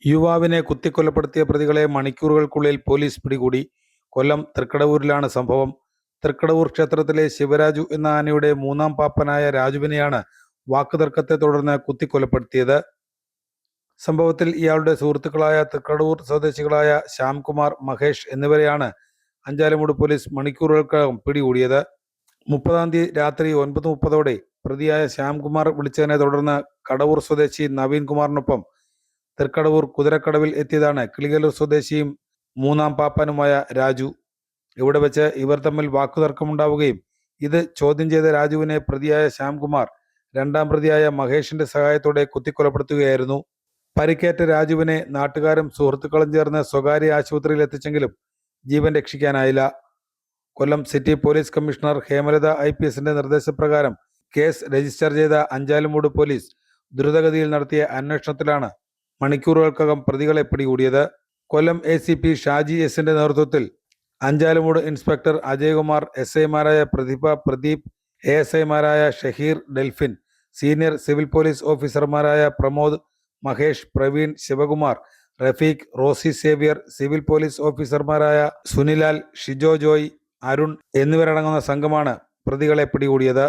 യുവാവിനെ കുത്തിക്കൊലപ്പെടുത്തിയ പ്രതികളെ മണിക്കൂറുകൾക്കുള്ളിൽ പോലീസ് പിടികൂടി. കൊല്ലം തൃക്കടവൂരിലാണ് സംഭവം. തൃക്കടവൂർ ക്ഷേത്രത്തിലെ ശിവരാജു എന്ന ആനയുടെ മൂന്നാം പാപ്പനായ രാജുവിനെയാണ് വാക്കുതർക്കത്തെ തുടർന്ന് കുത്തിക്കൊലപ്പെടുത്തിയത്. സംഭവത്തിൽ ഇയാളുടെ സുഹൃത്തുക്കളായ തൃക്കടവൂർ സ്വദേശികളായ ശ്യാംകുമാർ, മഹേഷ് എന്നിവരെയാണ് അഞ്ചാലുമൂട് പോലീസ് മണിക്കൂറുകൾക്കകം പിടികൂടിയത്. 30-ാം തീയതി രാത്രി 9:30 പ്രതിയായ ശ്യാംകുമാർ വിളിച്ചതിനെ തുടർന്ന് കടവൂർ സ്വദേശി നവീൻ കുമാറിനൊപ്പം തൃക്കടവൂർ കുതിരക്കടവിൽ എത്തിയതാണ് കിളികല്ലൂർ സ്വദേശിയും മൂന്നാം പാപ്പാനുമായ രാജു. ഇവിടെ വെച്ച് ഇവർ തമ്മിൽ വാക്കുതർക്കമുണ്ടാവുകയും ഇത് ചോദ്യം ചെയ്ത രാജുവിനെ പ്രതിയായ ശ്യാംകുമാർ രണ്ടാം പ്രതിയായ മഹേഷിന്റെ സഹായത്തോടെ കുത്തിക്കൊലപ്പെടുത്തുകയായിരുന്നു. പരിക്കേറ്റ രാജുവിനെ നാട്ടുകാരും സുഹൃത്തുക്കളും ചേർന്ന് സ്വകാര്യ ആശുപത്രിയിൽ എത്തിച്ചെങ്കിലും ജീവൻ രക്ഷിക്കാനായില്ല. കൊല്ലം സിറ്റി പോലീസ് കമ്മീഷണർ ഹേമലത IPSന്റെ നിർദ്ദേശപ്രകാരം കേസ് രജിസ്റ്റർ ചെയ്ത അഞ്ചാലുമൂട് പോലീസ് ദ്രുതഗതിയിൽ നടത്തിയ അന്വേഷണത്തിലാണ് മണിക്കൂറുകൾക്കകം പ്രതികളെ പിടികൂടിയത്. കൊല്ലം ACP ഷാജി എസിന്റെ നേതൃത്വത്തിൽ അഞ്ചാലുമൂട് ഇൻസ്പെക്ടർ അജയ്കുമാർ, SIമാരായ പ്രതിഭ, പ്രദീപ്, ASIമാരായ Shaheer, Delphin, senior civil police ഓഫീസർമാരായ Pramod, Mahesh, Praveen, Sivakumar, Rafeeq, Rosy Xavier, civil police ഓഫീസർമാരായ സുനിലാൽ, ഷിജോ ജോയ്, അരുൺ എന്നിവരടങ്ങുന്ന സംഘമാണ് പ്രതികളെ പിടികൂടിയത്.